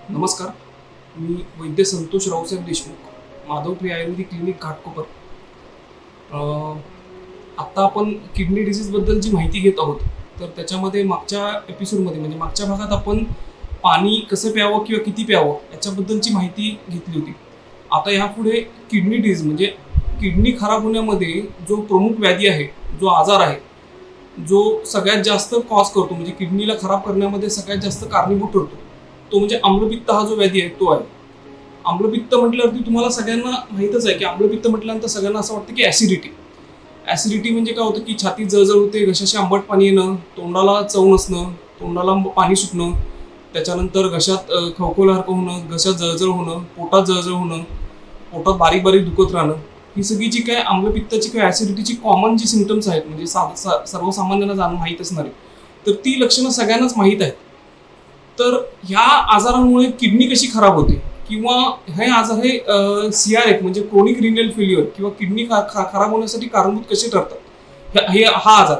नमस्कार. मी वैद्य संतोष रावसाहेब देशमुख, माधवप्रिय आयुर्वेदिक क्लिनिक घाटकोपर. आत्ता आपण किडनी डिसीजबद्दल जी माहिती घेत आहोत, तर त्याच्यामध्ये मागच्या एपिसोडमध्ये म्हणजे मागच्या भागात आपण पाणी कसं प्यावं किंवा किती प्यावं याच्याबद्दलची माहिती घेतली होती. आता यापुढे किडनी डिसीज म्हणजे किडनी खराब होण्यामध्ये जो प्रमुख व्याधी आहे, जो आजार आहे, जो सगळ्यात जास्त कॉज करतो म्हणजे किडनीला खराब करण्यामध्ये सगळ्यात जास्त कारणीभूत ठरतो, तो म्हणजे आम्लपित्त हा जो व्याधी आहे तो आहे. आम्लपित्त म्हटल्यावरती तुम्हाला सगळ्यांना माहीतच आहे की आम्लपित्त म्हटल्यानंतर सगळ्यांना असं वाटतं की ॲसिडिटी म्हणजे काय होतं की छातीत जळजळ होते, घशाशी आंबट पाणी येणं, तोंडाला चव नसणं, तोंडाला पाणी सुटणं, त्याच्यानंतर घशात खवखवल्यासारखं होणं, घशात जळजळ होणं, पोटात जळजळ होणं, पोटात बारीक बारीक दुखत राहणं, ही सगळी जी काय आम्लपित्ताची किंवा ॲसिडिटीची कॉमन जी सिम्पटम्स आहेत म्हणजे सर्वसामान्यांना माहीत असणारे, तर ती लक्षणं सगळ्यांनाच माहीत आहेत. तर ह्या आजारामुळे किडनी कशी खराब होते किंवा हे आजार हे CRF म्हणजे क्रोनिक रिनल फेल्युअर किंवा किडनी खराब होण्यासाठी कारणीभूत कसे ठरतात हा आजार.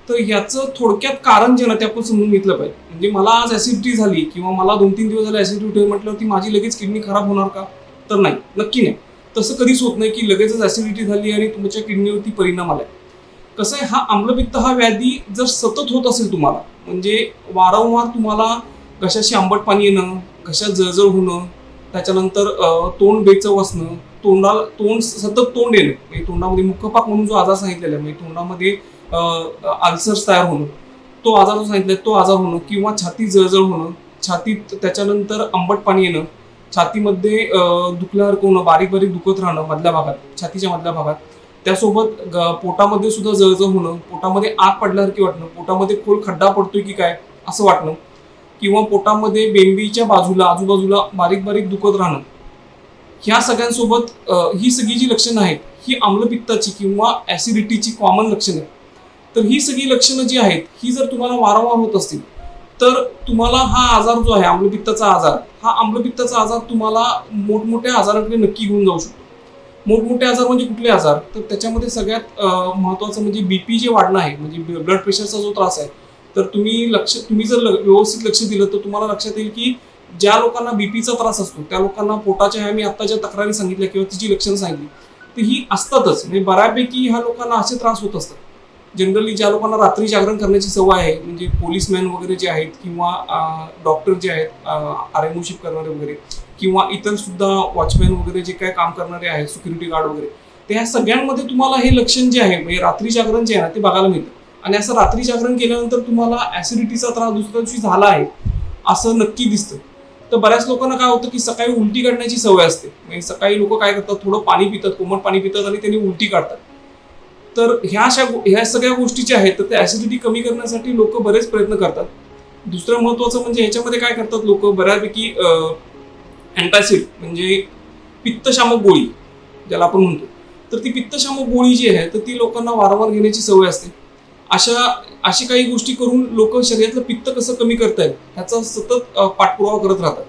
तर ह्याचं थोडक्यात कारण जे ना ते आपण समजून घेतलं पाहिजे. म्हणजे मला आज ॲसिडिटी झाली किंवा मला 2-3 दिवस झाले ॲसिडिटी म्हटल्यावरती माझी लगेच किडनी खराब होणार का? तर नाही, नक्की नाही. तसं कधीच होत नाही की लगेचच ॲसिडिटी झाली आणि तुमच्या किडनीवरती परिणाम आलाय. कसं आहे, हा आम्लपित्त हा व्याधी जर सतत होत असेल तुम्हाला, म्हणजे वारंवार तुम्हाला घशाशी आंबट पाणी येणं, घशात जळजळ होणं, त्याच्यानंतर तोंड बेचव असणं, तोंड सतत तोंड येणं, म्हणजे तोंडामध्ये मुखपाक म्हणून जो आजार सांगितलेला आहे, म्हणजे तोंडामध्ये अल्सर्स तयार होणं, तो आजार जो सांगितलाय तो आजार होणं, किंवा छातीत जळजळ होणं, छातीत त्याच्यानंतर आंबट पाणी येणं, छातीमध्ये दुखल्यासारखं होणं, बारीक बारीक दुखत राहणं मधल्या भागात, छातीच्या मधल्या भागात, त्यासोबत पोटामध्ये सुद्धा जळजळ होणं, पोटामध्ये आग पडल्यासारखी वाटणं, पोटामध्ये खोल खड्डा पडतोय की काय असं वाटणं, किंवा पोटामध्ये बेंबीच्या बाजूला आजूबाजूला बारीक बारीक दुखत राहणं, ह्या सगळ्यांसोबत ही सगळी जी लक्षणं आहेत ही आम्लपित्ताची किंवा ॲसिडिटीची कॉमन लक्षणं आहेत. तर ही सगळी लक्षणं जी आहेत ही जर तुम्हाला वारंवार होत असतील तर तुम्हाला हा आजार जो आहे आम्लपित्ताचा आजार, हा आम्लपित्ताचा आजार तुम्हाला मोठमोठ्या आजारांकडे नक्की घेऊन जाऊ शकतो. मोठमोठे आजार म्हणजे कुठले आजार? तर त्याच्यामध्ये सगळ्यात महत्त्वाचं म्हणजे BP जे वाढणं आहे, म्हणजे ब्लड प्रेशरचा जो त्रास आहे. तर तुम्ही जर व्यवस्थित लक्ष दिलं तर तुम्हाला लक्षात येईल की ज्या लोकांना बीपीचा त्रास असतो त्या लोकांना पोटाच्या ह्या मी आता ज्या तक्रारी सांगितल्या किंवा तिची लक्षणं सांगितली तर ही असतातच. म्हणजे बऱ्यापैकी ह्या लोकांना असे त्रास होत असतात. जनरली ज्या लोकांना रात्री जागरण करण्याची सवय आहे, म्हणजे पोलीसमॅन वगैरे जे आहेत किंवा डॉक्टर जे आहेत, RMO शिप करणारे वगैरे, किंवा इतर सुद्धा वॉचमॅन वगैरे जे काय काम करणारे आहेत, सिक्युरिटी गार्ड वगैरे, तर ह्या सगळ्यांमध्ये तुम्हाला हे लक्षण जे आहे म्हणजे रात्री जागरण जे आहे ना ते बघायला मिळतं. आणि असं रात्री जागरण केल्यानंतर तुम्हाला ॲसिडिटीचा त्रास दुसऱ्या दिवशी झाला आहे असं नक्की दिसतं. तर बऱ्याच लोकांना काय होतं की सकाळी उलटी काढण्याची सवय असते. म्हणजे सकाळी लोक काय करतात, थोडं पाणी पितात, कोमट पाणी पितात आणि त्यांनी उलटी काढतात. तर ह्या सगळ्या गोष्टी ज्या आहेत तर त्या ॲसिडिटी कमी करण्यासाठी लोक बरेच प्रयत्न करतात. दुसरं महत्त्वाचं म्हणजे ह्याच्यामध्ये काय करतात लोक बऱ्यापैकी अँटासिड म्हणजे पित्तशामक गोळी ज्याला आपण म्हणतो, तर ती पित्तशामक गोळी जी आहे तर ती लोकांना वारंवार घेण्याची सवय असते. अशी काही गोष्टी करून लोक शरीरातलं पित्त कसं कमी करतायत ह्याचा सतत पाठपुरावा करत राहतात.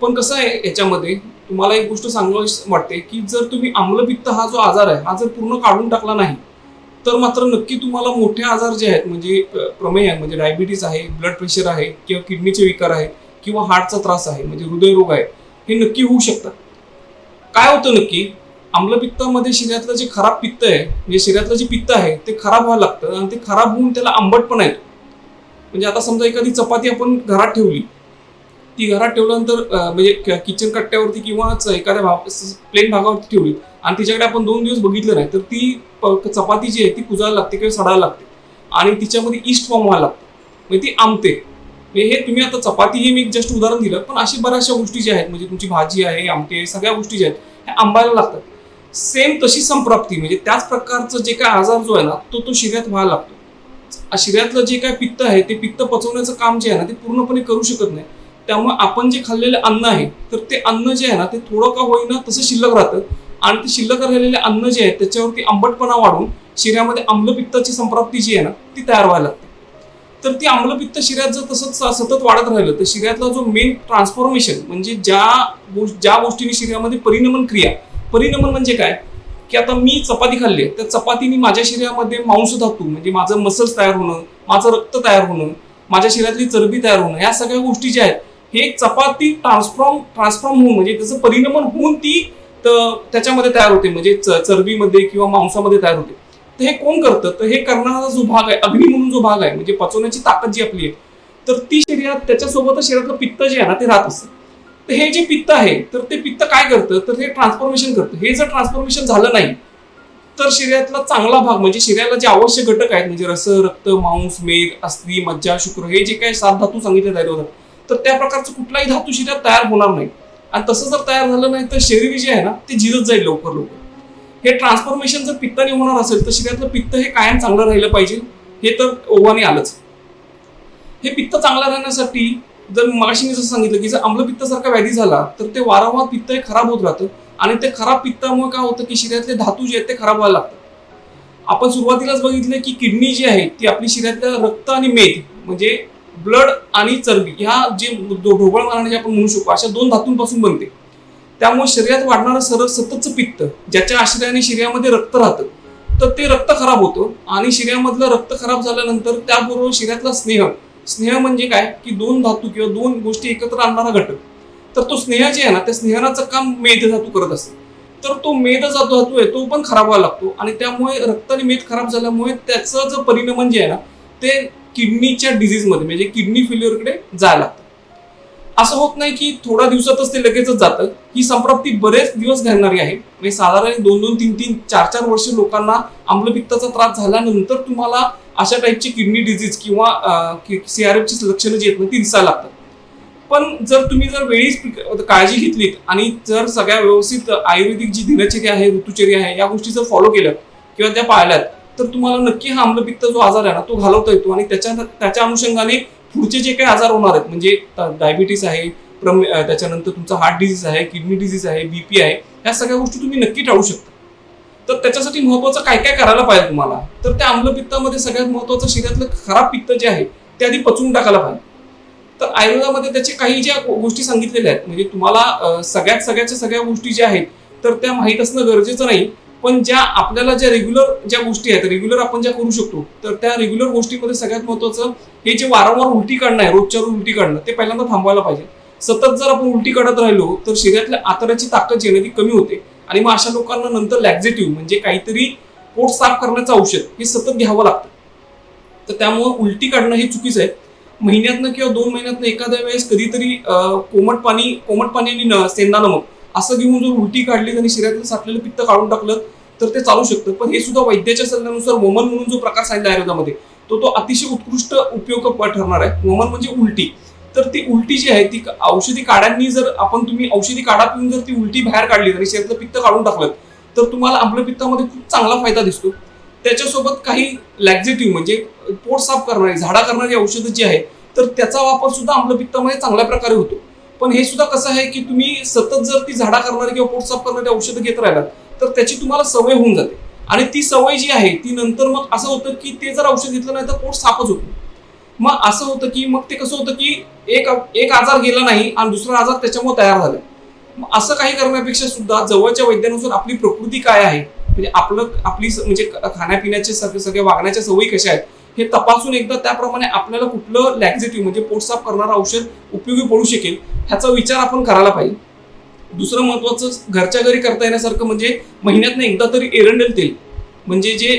पण कसं आहे, याच्यामध्ये तुम्हाला एक गोष्ट सांगावी वाटते की जर तुम्ही आम्लपित्त हा जो आजार आहे हा जर पूर्ण काढून टाकला नाही तर मात्र नक्की तुम्हाला मोठे आजार जे आहेत म्हणजे प्रमेह आहे, म्हणजे डायबिटीस आहे, ब्लड प्रेशर आहे, किंवा किडनीचे विकार आहे, किंवा हार्टचा त्रास आहे म्हणजे हृदयरोग आहे, हे नक्की होऊ शकतात. काय होतं नक्की, आम्लपित्तामध्ये शरीरातलं जे खराब पित्त आहे म्हणजे शरीरातलं जे पित्त आहे ते खराब व्हायला लागतं आणि ते खराब होऊन त्याला आंबटपणा येतो. म्हणजे आता समजा एखादी चपाती आपण घरात ठेवली, ती घरात ठेवल्यानंतर म्हणजे किचन कट्ट्यावरती किंवा एखाद्या प्लेन भागावरती ठेवली आणि तिच्याकडे आपण 2 दिवस बघितलं नाही तर ती चपाती जी आहे ती कुजायला लागते किंवा सडायला लागते आणि तिच्यामध्ये ईस्ट फॉर्म व्हायला लागतं, म्हणजे ती आंबते. म्हणजे हे तुम्ही आता चपाती हे मी जस्ट उदाहरण दिलं, पण अशी बऱ्याचशा गोष्टी ज्या आहेत म्हणजे तुमची भाजी आहे, आमटी आहे, सगळ्या गोष्टी ज्या आहेत ह्या आंबायला लागतात. सेम तशी संप्राप्ती म्हणजे त्याच प्रकारचं जे काय आजार जो आहे ना तो शरीरात व्हायला लागतो. शरीरातलं जे काय पित्त आहे ते पित्त पचवण्याचं काम जे आहे ना ते पूर्णपणे करू शकत नाही. त्यामुळे आपण जे खाल्लेलं अन्न आहे तर ते अन्न जे आहे ना ते थोडं का होईना तसं शिल्लक राहतं आणि ते शिल्लक राहिलेले अन्न जे आहे त्याच्यावरती आंबटपणा वाढून शरीरामध्ये आम्लपित्ताची संप्राप्ती जी आहे ना ती तयार व्हायला लागते. तर ती आम्लपित्त शरीरात जर तसंच सतत वाढत राहिलं तर शरीरातला जो मेन ट्रान्सफॉर्मेशन म्हणजे ज्या गोष्टींनी शरीरामध्ये परिणमन म्हणजे काय की आता मी चपाती खाल्ली आहे, त्या चपातीने माझ्या शरीरामध्ये मांसधातू म्हणजे माझं मसल्स तयार होणं, माझं रक्त तयार होणं, माझ्या शरीरातली चरबी तयार होणं, ह्या सगळ्या गोष्टी ज्या आहेत हे एक चपाती ट्रान्सफॉर्म होऊन म्हणजे त्याचं परिणमन होऊन ती त्याच्यामध्ये तयार होते, म्हणजे चरबीमध्ये किंवा मांसामध्ये तयार होते. तर हे कोण करतं? तर हे करणारा जो भाग आहे, अग्नी म्हणून जो भाग आहे, म्हणजे पचवण्याची ताकद जी आपली आहे, तर ती शरीरात त्याच्यासोबतच शरीरातलं पित्त जे आहे ना ते राहत असतं. तर हे जे पित्त आहे तर ते पित्त काय करतं? तर हे ट्रान्सफॉर्मेशन करतं. हे जर ट्रान्सफॉर्मेशन झालं नाही तर शरीरातला चांगला भाग म्हणजे शरीराला जे आवश्यक घटक आहेत, म्हणजे रस, रक्त, मांस, मेद, अस्थी, मज्जा, शुक्र, हे जे काही 7 धातू सांगितले जातात, तर त्या प्रकारचं कुठलाही धातू शरीरात तयार होणार नाही. आणि तसं जर तयार झालं नाही तर शरीर जे आहे ना ते झिजत जाईल लवकर. हे ट्रान्सफॉर्मेशन जर पित्ताने होणार असेल तर शरीरातलं पित्त हे कायम चांगलं राहिलं पाहिजे, हे तर ओघाने आलंच. हे पित्त चांगलं राहण्यासाठी जर मगाशी मी जसं सांगितलं की जर आम्लपित्त सारखा व्याधी झाला तर ते वारंवार पित्त हे खराब होत राहतं, आणि ते खराब पित्तामुळे काय होतं की शरीरातले धातू जे आहेत ते खराब व्हायला लागतात. आपण सुरुवातीलाच बघितलं की किडनी जी आहे ती आपली शरीरातल्या रक्त आणि मेद म्हणजे ब्लड आणि चरबी ह्या जे ढोबळ मारणे जे आपण म्हणू शकतो अशा 2 धातूंपासून बनते. त्यामुळे शरीरात वाढणारं सततचं पित्त ज्याच्या आश्रयाने शरीरामध्ये रक्त राहतं, तर ते रक्त खराब होतं, आणि शरीरामधलं रक्त खराब झाल्यानंतर त्याबरोबर शरीरातला स्नेह म्हणजे काय की 2 धातू किंवा 2 गोष्टी एकत्र आणणारा घटक. तर तो स्नेह जे आहे ना त्या स्नेहनाचं काम मेद धातू करत असतो. तर तो मेद धातू आहे तो पण खराब व्हायला लागतो, आणि त्यामुळे रक्त आणि मेद खराब झाल्यामुळे त्याचं जे परिणाम जे आहे ना ते किडनीच्या डिझीजमध्ये म्हणजे किडनी फेल्युअरकडे जायला लागतं. असं होत नाही की थोड्या दिवसातच ते लगेचच जातं. ही संप्राप्ती बरेच दिवस घडणारी आहे, म्हणजे साधारण 2-2, 3-3, 4-4 वर्ष लोकांना आम्लपित्ताचा त्रास झाल्यानंतर तुम्हाला अशा टाईपची किडनी डिझीज किंवा CRFची लक्षणं जी आहेत ना ती दिसायला लागतात. पण जर तुम्ही वेळीच काळजी घेतलीत आणि जर सगळ्या व्यवस्थित आयुर्वेदिक जी दिनचर्या आहे, ऋतुचर्या आहे, या गोष्टी जर फॉलो केल्यात किंवा त्या पाळल्यात तर तुम्हाला नक्की हा आम्लपित्त जो आजार आहे ना तो घालवता येतो, आणि त्याच्या अनुषंगाने पुढचे जे काही आजार होणार आहेत म्हणजे डायबिटीस आहे, त्याच्यानंतर तुमचा हार्ट डिझीज आहे, किडनी डिझीज आहे, BP आहे, ह्या सगळ्या गोष्टी तुम्ही नक्की टाळू शकता. तर त्याच्यासाठी महत्वाचं काय काय करायला पाहिजे तुम्हाला? तर त्या आम्लपित्तामध्ये सगळ्यात महत्वाचं शरीरातलं खराब पित्त जे आहे ते आधी पचवून टाकायला पाहिजे. तर आयुर्वेदामध्ये त्याचे काही ज्या गोष्टी सांगितलेल्या आहेत म्हणजे तुम्हाला सगळ्या गोष्टी ज्या आहेत तर त्या माहीत असणं गरजेचं नाही, पण ज्या आपल्याला ज्या गोष्टी आहेत रेग्युलर आपण ज्या करू शकतो तर त्या रेग्युलर गोष्टीमध्ये सगळ्यात महत्वाचं हे जे वारंवार उलटी काढणं आहे, रोजच्या रोज उलटी काढणं, ते पहिल्यांदा थांबवायला पाहिजे. सतत जर आपण उलटी काढत राहिलो तर शरीरातल्या आतड्याची ताकद जी आहे ती कमी होते, आणि मग अशा लोकांना नंतर लॅक्झेटिव्ह म्हणजे काहीतरी पोट साफ करण्याचं औषध हे सतत घ्यावं लागतं. तर त्यामुळे उलटी काढणं हे चुकीचं आहे. महिन्यातनं किंवा 2 महिन्यातनं एखाद्या वेळेस कधीतरी कोमट पाणी आणि सेंदा नमक असं घेऊन जर उलटी काढली आणि शरीरातलं साठलेलं पित्त काढून टाकलं तर ते चालू शकतं. पण हे सुद्धा वैद्याच्या सल्ल्यानुसार वमन म्हणून जो प्रकार सांगितला आयुर्वेदामध्ये तो अतिशय उत्कृष्ट उपयोग ठरणार आहे. वमन म्हणजे उलटी. तर ती उलटी जी आहे ती औषधी काढ्यांनी जर तुम्ही औषधी काढा पिऊन जर ती उलटी बाहेर काढली आणि शरीरातलं पित्त काढून टाकलं तर तुम्हाला आम्लपित्तामध्ये खूप चांगला फायदा दिसतो. त्याच्यासोबत काही लॅक्झेटिव्ह म्हणजे पोट साफ करणारी, झाडा करणारी औषधं जी आहेत तर त्याचा वापर सुद्धा आम्लपित्तामध्ये चांगल्या प्रकारे होतो. पण हे सुद्धा कसं आहे की तुम्ही सतत जर ती झाडा करणारी किंवा पोट साफ करणारी औषधं घेत राहिलात तर त्याची तुम्हाला सवय होऊन जाते, आणि ती सवय जी आहे ती नंतर मग असं होतं की ते जर औषध घेतलं नाही तर पोट साफच होतं. मग असं होतं की मग ते कसं होतं की एक आजार गेला नाही आणि दुसरा आजार त्याच्यामुळे तयार झाला. मग असं काही करण्यापेक्षा सुद्धा जवळच्या वैद्यानुसार आपली प्रकृती काय आहे म्हणजे आपली म्हणजे खाण्यापिण्याचे सगळे वागण्याच्या सवयी कशा आहेत हे तपासून एकदा त्याप्रमाणे आपल्याला कुठलं लॅक्झेटिव्ह म्हणजे पोट साफ करणारं औषध उपयोगी पडू शकेल ह्याचा विचार आपण करायला पाहिजे. दुसरं महत्वाचं घरच्या घरी करता येण्यासारखं म्हणजे महिन्यातनं एकदा तरी एरंडेल तेल म्हणजे जे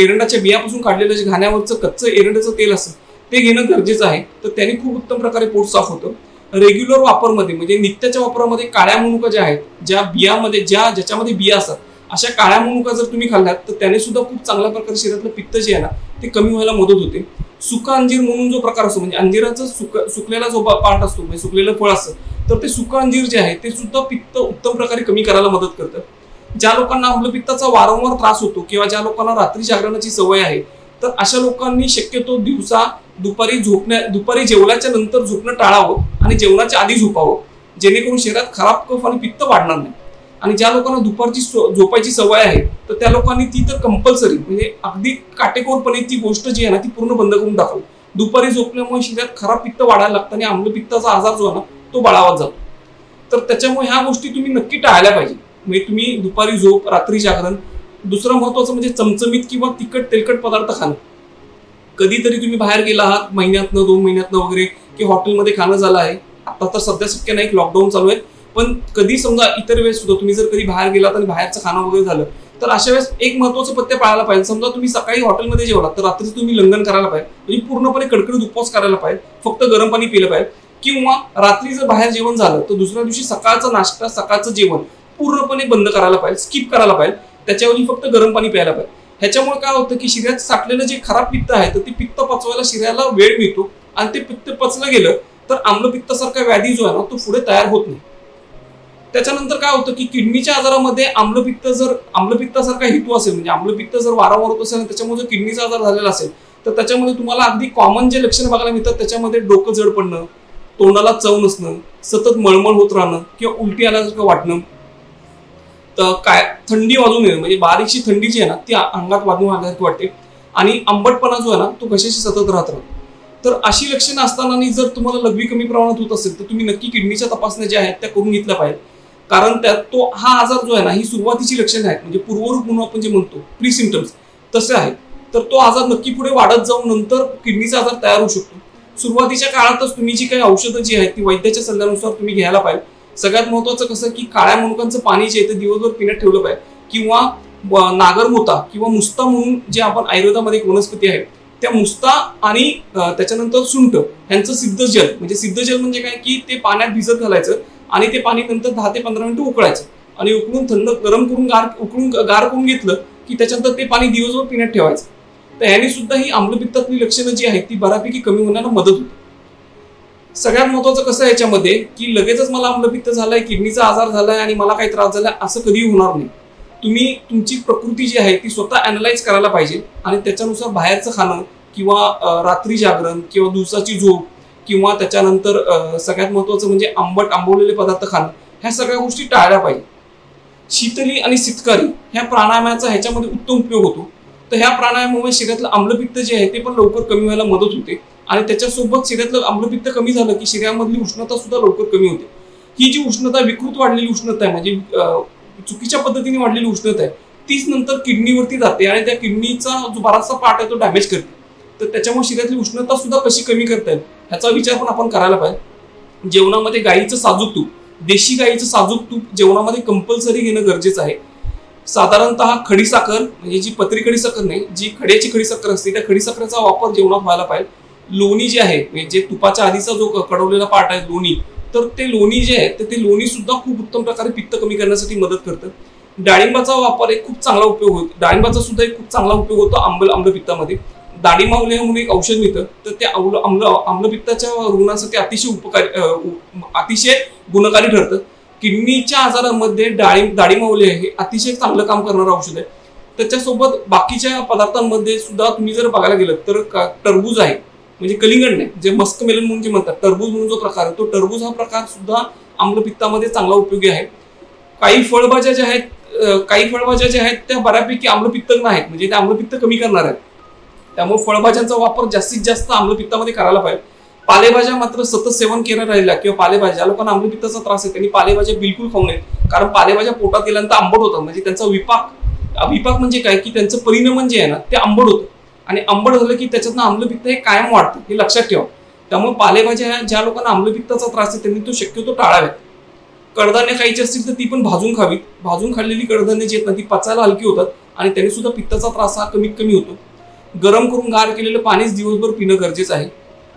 एरंडाच्या बियापासून काढलेलं जे घाण्यावरचं कच्चं एरंडाचं तेल असतं ते घेणं गरजेचं आहे. तर त्याने खूप उत्तम प्रकारे पोट साफ होतं. रेग्युलर वापरमध्ये म्हणजे नित्याच्या वापरामध्ये काळ्या मनुका ज्या आहेत ज्या बियामध्ये ज्याच्यामध्ये बिया असतात अशा काळ्या मनुका जर तुम्ही खाल्ल्यात तर त्याने सुद्धा खूप चांगल्या प्रकारे शरीरातलं पित्त जे आहे ना ते कमी व्हायला मदत होते. सुका अंजीर म्हणून जो प्रकार असतो म्हणजे अंजिराचा सुकलेला जो पार्ट असतो म्हणजे सुकलेलं फळ असतं तर ते सुका अंजीर जे आहे ते सुद्धा पित्त उत्तम प्रकारे कमी करायला मदत करतं. ज्या लोकांना आम्लपित्ताचा वारंवार त्रास होतो किंवा ज्या लोकांना रात्री जागरणाची सवय आहे तर अशा लोकांनी शक्यतो दुपारी जेवल्याच्या नंतर झोपणं टाळावं आणि जेवणाच्या आधी झोपावं, जेणेकरून शरीरात खराब कफ आणि पित्त वाढणार नाही. आणि ज्या लोकांना दुपारची झोपायची सवय आहे तर त्या लोकांनी ती तर कंपल्सरी म्हणजे अगदी काटेकोरपणे ती गोष्ट जी आहे ना ती पूर्ण बंद करून टाकावी. दुपारी झोपल्यामुळे शरीरात खराब पित्त वाढायला लागतं आणि आम्लपित्ताचा आजार जो आहे ना तो बळावत जातो. तर त्याच्यामुळे ह्या गोष्टी तुम्ही नक्की टाळल्या पाहिजे. म्हणजे तुम्ही दुपारी झोप, रात्री जागरण. दुसरं महत्वाचं म्हणजे चमचमीत किंवा तिखट तेलकट पदार्थ खाणं. कधीतरी तुम्ही बाहेर गेला आहात महिन्यातनं 2 महिन्यातनं वगैरे की हॉटेलमध्ये खाणं झालं आहे. आता तर सध्या शक्य नाही, लॉकडाऊन चालू आहे, पण कधी समजा इतर वेळेस सुद्धा तुम्ही जर कधी बाहेर गेलात आणि बाहेरचं खाणं वगैरे झालं, तर अशा वेळेस एक महत्त्वाचं पथ्य पाळायला पाहिजे. समजा तुम्ही सकाळी हॉटेलमध्ये जेवलात तर रात्री तुम्ही लंघन करायला पाहिजे, म्हणजे पूर्णपणे कडकडीत उपवास करायला पाहिजे, फक्त गरम पाणी पिलं पाहिजे. किंवा रात्री जर बाहेर जेवण झालं तर दुसऱ्या दिवशी सकाळचा नाश्ता, सकाळचं जेवण पूर्णपणे बंद करायला पाहिजे, स्किप करायला पाहिजे. त्याच्याऐवजी फक्त गरम पाणी प्यायला पाहिजे. ह्याच्यामुळे काय होतं की शरीरात साठलेलं जे खराब पित्त आहे तर ते पित्त पचवायला शरीराला वेळ मिळतो, आणि ते पित्त पचलं गेलं तर आम्लपित्तासारखा व्याधी जो आहे ना तो पुढे तयार होत नाही. त्याच्यानंतर काय होतं की किडनीच्या आजारामध्ये आम्लपित्तासारखा हेतू असेल, म्हणजे आम्लपित्त जर वारंवार होत असेल आणि त्याच्यामुळे जर किडनीचा आजार झालेला असेल तर त्याच्यामध्ये तुम्हाला अगदी कॉमन जे लक्षणं बघायला मिळतात त्याच्यामध्ये डोकं जड पडणं, तोंडाला चव नसणं, सतत मळमळ होत राहणं किंवा उलटी आल्यासारखं वाटणं, तर काय थंडी वाजून येणं, म्हणजे बारीकशी थंडी जी आहे ना ती अंगात वाजून आल्यासारखी वाटते, आणि आंबटपणा जो आहे ना तो घशाशी सतत राहत राहतो. तर अशी लक्षणं असताना जर तुम्हाला लघवी कमी प्रमाणात होत असेल तर तुम्ही नक्की किडनीच्या तपासण्या ज्या आहेत त्या करून घेतल्या पाहिजेत. कारण त्यात हा आजार जो आहे ना ही सुरुवातीची लक्षणे आहेत, म्हणजे पूर्वरूप म्हणून आपण जे म्हणतो प्री सिम्पटम्स तसे आहेत. तर तो आजार नक्की पुढे वाढत जाऊन नंतर किडनीचा आजार तयार होऊ शकतो. सुरुवातीच्या काळातच तुम्ही जी काही औषधं जी आहेत ती वैद्याच्या सल्ल्यानुसार तुम्ही घ्यायला पाहिजे. सगळ्यात महत्त्वाचं कसं की काळ्या मनुकांचं पाणी जे आहे ते दिवसभर पिण्यात ठेवलं पाहिजे, किंवा नागरमोता किंवा मुस्ता म्हणून जे आपण आयुर्वेदामध्ये एक वनस्पती आहे त्या मुस्ता आणि त्याच्यानंतर सुंठ यांचं सिद्ध जल, म्हणजे सिद्ध जल म्हणजे काय की ते पाण्यात भिजत घालायचं आणि ते पाणी नंतर 10 ते 15 मिनिटं उकळायचं, आणि उकळून थंड गरम करून गार करून घेतलं की त्याच्यानंतर ते पाणी दिवसभर पिण्यात ठेवायचं. तर याने सुद्धा ही आम्लपित्तातली लक्षणं जी आहेत ती बऱ्यापैकी कमी होण्याला मदत होते. सगळ्यात महत्त्वाचं कसं आहे याच्यामध्ये की लगेचच मला आम्लपित्त झालंय, किडनीचा आजार झालाय आणि मला काही त्रास झालाय असं कधीही होणार नाही. तुम्ही तुमची प्रकृती जी आहे ती स्वतः अॅनलाइज करायला पाहिजे, आणि त्याच्यानुसार बाहेरचं खाणं किंवा रात्री जागरण किंवा दिवसाची झोप किंवा त्याच्यानंतर सगळ्यात महत्त्वाचं म्हणजे आंबवलेले पदार्थ खाणं, ह्या सगळ्या गोष्टी टाळल्या पाहिजे. शीतली आणि सितकारी ह्या प्राणायामाचा ह्याच्यामध्ये उत्तम उपयोग होतो. तर ह्या प्राणायामामुळे शरीरातलं आम्लपित्त जे आहे ते पण लवकर कमी व्हायला मदत होते, आणि त्याच्यासोबत शरीरातलं आम्लपित्त कमी झालं की शरीरामधली उष्णता सुद्धा लवकर कमी होते. ही जी उष्णता विकृत वाढलेली उष्णता आहे, म्हणजे चुकीच्या पद्धतीने वाढलेली उष्णता आहे, तीच नंतर किडनीवरती जाते आणि त्या किडनीचा जो बराचसा पार्ट आहे तो डॅमेज करते. तर त्याच्यामुळे शरीरातली उष्णता सुद्धा कशी कमी करता येईल ह्याचा विचार पण आपण करायला पाहिजे. जेवणामध्ये गाईचं साजूक तूप, देशी गाईचं साजूक तूप जेवणामध्ये कंपल्सरी घेणं गरजेचं आहे. साधारणतः खडीसाखर, म्हणजे जी पत्री खडीसाखर नाही, जी खड्याची खडीसाखर असते त्या खडीसाखरेचा वापर जेवणात व्हायला पाहिजे. लोणी जे आहे, म्हणजे जे तुपाच्या आधीचा जो कडवलेला पार्ट आहे लोणी, तर ते लोणी जे आहे तर ते लोणी सुद्धा खूप उत्तम प्रकारे पित्त कमी करण्यासाठी मदत करतं. डाळिंबाचा वापर एक खूप चांगला उपयोग होतो, डाळिंबाचा सुद्धा एक खूप चांगला उपयोग होतो आम्लपित्तामध्ये. दाढिमावले म्हणून एक औषध मिळतं, तर ते आम्लपित्ताच्या रुग्णांसाठी अतिशय गुणकारी ठरतं. किडनीच्या आजारामध्ये दाढिमावले हे अतिशय चांगलं काम करणारं औषध आहे. त्याच्यासोबत बाकीच्या पदार्थांमध्ये सुद्धा तुम्ही जर बघायला गेलं तर टरबूज आहे, म्हणजे कलिंगड नाही, जे मस्क मेलन म्हणून जे म्हणतात, टरबूज म्हणून जो प्रकार आहे तो टरबूज हा प्रकार सुद्धा आम्लपित्तामध्ये चांगला उपयोगी आहे. काही फळभाज्या ज्या आहेत त्या बऱ्यापैकी आम्लपित्त नाहीत, म्हणजे ते आम्लपित्त कमी करणार आहेत. त्यामुळे फळभाज्यांचा वापर जास्तीत जास्त आम्लपित्तामध्ये करायला पाहिजे. पालेभाज्या मात्र सतत सेवन केलं राहिल्या किंवा पालेभाज्या, ज्या लोकांना आम्लपित्ताचा त्रास आहे त्यांनी पालेभाज्या बिलकुल खाऊ नयेत, कारण पालेभाज्या पोटात गेल्यानंतर आंबट होतात, म्हणजे त्यांचा विपाक म्हणजे काय की त्यांचं परिणमन जे आहे ना ते आंबट होतं, आणि आंबट झालं की त्याच्यातनं आम्लपित्त हे कायम वाढतं, हे लक्षात ठेवा. त्यामुळे पालेभाज्या ज्या लोकांना आम्लपित्ताचा त्रास आहे त्यांनी तो शक्यतो टाळाव्यात. कडधान्य खायची असतील तर ती पण भाजून खावीत. भाजून खाल्लेली कडधान्य जी आहेत ना ती पचायला हलकी होतात आणि त्यांनी सुद्धा पित्ताचा त्रास हा कमीत कमी होतो. गरम करून गार केलेलं पाणीच दिवसभर पिणं गरजेचं आहे.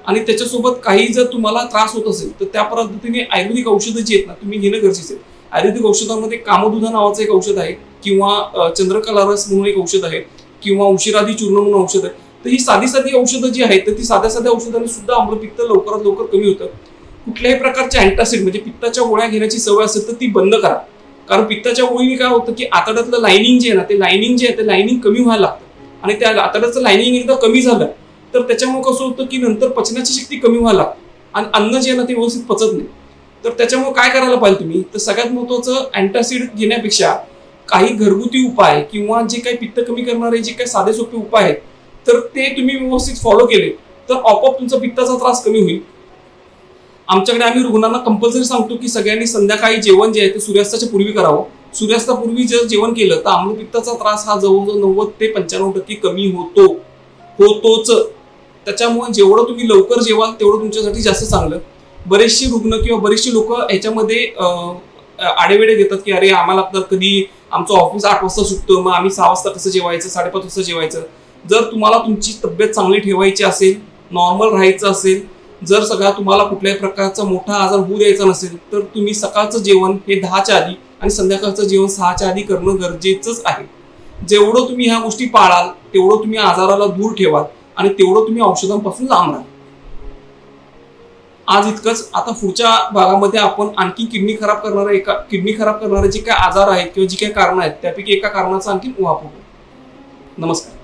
आणि त्याच्यासोबत काही जर तुम्हाला त्रास होत असेल तर त्या पद्धतीने आयुर्वेदिक औषधं जी आहेत ना तुम्ही घेणं गरजेचं आहे. आयुर्वेदिक औषधांमध्ये कामधुधा नावाचं एक औषध आहे, किंवा चंद्रकला रस म्हणून एक औषध आहे, किंवा उशिरादी चूर्ण म्हणून औषध आहे. तर ही साधी औषधं जी आहेत तर ती साध्या औषधांनी सुद्धा आम्लपित्त लवकरात लवकर कमी होतं. कुठल्याही प्रकारचे अँटासिड म्हणजे पित्ताच्या गोळ्या घेण्याची सवय असेल तर ती बंद करा, कारण पित्ताच्या गोळीने काय होतं की आतड्यातलं लायनिंग जे आहे ना ते लायनिंग कमी व्हायला लागतं, आणि त्या आतड्याचं लायनिंग एकदा कमी झालं तर त्याच्यामुळे कसं होतं की नंतर पचनाची शक्ती कमी व्हायला लागते आणि अन्न जे आहे ना ते व्यवस्थित पचत नाही. तर त्याच्यामुळे काय करायला पाहिजे तुम्ही, तर सगळ्यात महत्त्वाचं अँटासिड घेण्यापेक्षा काही घरगुती उपाय किंवा जे काही पित्त कमी करणारे जे काही साधे सोपे उपाय आहेत तर ते तुम्ही व्यवस्थित फॉलो केले तर आपोआप तुमचा पित्ताचा त्रास कमी होईल. आमच्याकडे आम्ही रुग्णांना कंपल्सरी सांगतो की सगळ्यांनी संध्याकाळी जेवण जे आहे ते सूर्यास्ताच्या पूर्वी करावं. सूर्यास्तापूर्वी जर जेवण केलं तर आम्लपित्ताचा त्रास हा जवळजवळ 90 ते 95% कमी होतोच. त्याच्यामुळे जेवढं तुम्ही लवकर जेवाल तेवढं तुमच्यासाठी जास्त चांगलं. बरेचसे रुग्ण किंवा बरेचसे लोक ह्याच्यामध्ये आडेवेडे घेतात की अरे आम्हाला तर कधी आमचं ऑफिस 8 वाजता सुटतं, मग आम्ही 6 वाजता कसं जेवायचं, 5:30 वाजता जेवायचं. जर तुम्हाला तुमची तब्येत चांगली ठेवायची असेल, नॉर्मल राहायचं असेल, जर सगळा तुम्हाला कुठल्याही प्रकारचा मोठा आजार होऊ द्यायचा नसेल, तर तुम्ही सकाळचं जेवण हे 10च्या आधी आणि संध्याकाळचं जेवण 6च्या आधी करणं गरजेचंच आहे. जेवढं तुम्ही ह्या गोष्टी पाळाल तेवढं तुम्ही आजाराला दूर ठेवाल आणि तेवढं तुम्ही औषधांपासून लांब राहाल. आज इतकंच. आता पुढच्या भागामध्ये आपण आणखी किडनी खराब करणारे जे काही आजार आहेत किंवा जी काही कारणं आहेत त्यापैकी एका कारणाचा आणखी वापर करू. नमस्कार.